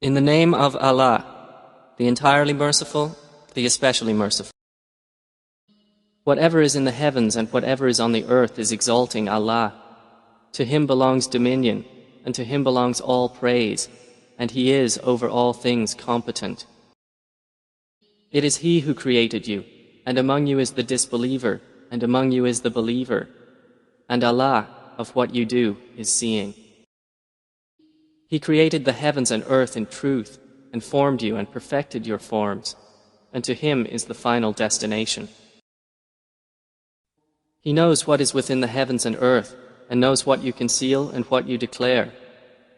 In the name of Allah, the entirely merciful, the especially merciful. Whatever is in the heavens and whatever is on the earth is exalting Allah. To Him belongs dominion, and to Him belongs all praise, and He is over all things competent. It is He who created you, and among you is the disbeliever, and among you is the believer, and Allah of what you do is seeing. He created the heavens and earth in truth, and formed you and perfected your forms, and to Him is the final destination. He knows what is within the heavens and earth, and knows what you conceal and what you declare,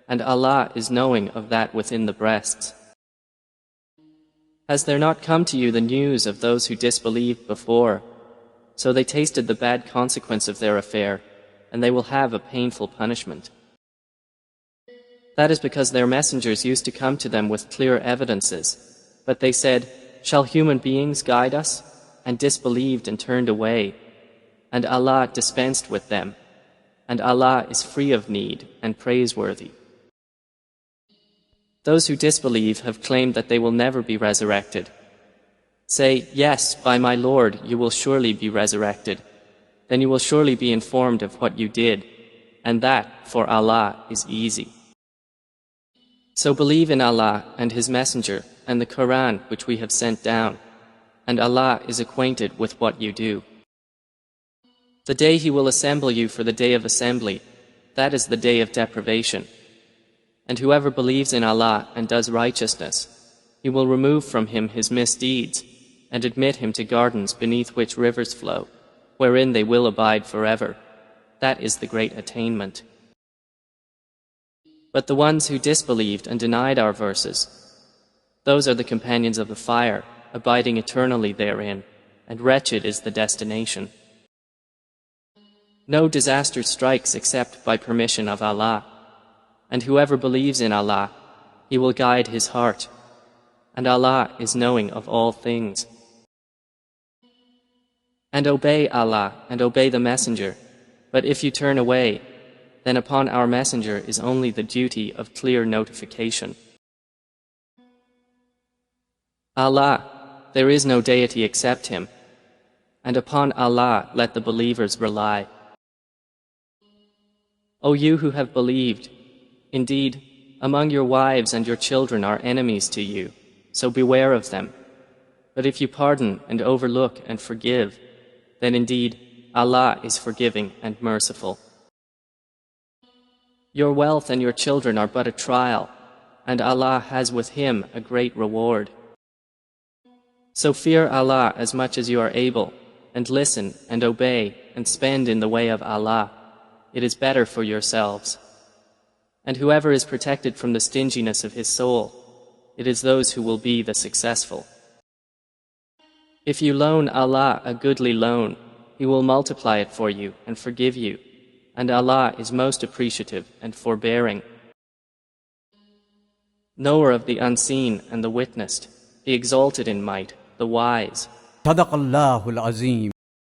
and Allah is knowing of that within the breasts. Has there not come to you the news of those who disbelieved before? So they tasted the bad consequence of their affair, and they will have a painful punishment. That is because their messengers used to come to them with clear evidences, but they said, "Shall human beings guide us?" and disbelieved and turned away, and Allah dispensed with them, and Allah is free of need and praiseworthy. Those who disbelieve have claimed that they will never be resurrected. Say, "Yes, by my Lord, you will surely be resurrected. Then you will surely be informed of what you did, and that for Allah is easy." So believe in Allah and His Messenger and the Quran which we have sent down, and Allah is acquainted with what you do. The day He will assemble you for the day of assembly, that is the day of deprivation. And whoever believes in Allah and does righteousness, He will remove from him his misdeeds and admit him to gardens beneath which rivers flow, wherein they will abide forever. That is the great attainment. But the ones who disbelieved and denied our verses, those are the companions of the fire, abiding eternally therein, and wretched is the destination. No disaster strikes except by permission of Allah, and whoever believes in Allah, He will guide his heart, and Allah is knowing of all things. And obey Allah and obey the Messenger, but if you turn away, then upon our Messenger is only the duty of clear notification. Allah, there is no deity except Him, and upon Allah let the believers rely. O you who have believed, indeed, among your wives and your children are enemies to you, so beware of them. But if you pardon and overlook and forgive, then indeed Allah is forgiving and merciful. Your wealth and your children are but a trial, and Allah has with Him a great reward. So fear Allah as much as you are able, and listen and obey and spend in the way of Allah. It is better for yourselves. And whoever is protected from the stinginess of his soul, it is those who will be the successful. If you loan Allah a goodly loan, He will multiply it for you and forgive you, and Allah is most appreciative and forbearing. Knower of the unseen and the witnessed, the exalted in might, the wise. صدق الله العظيم.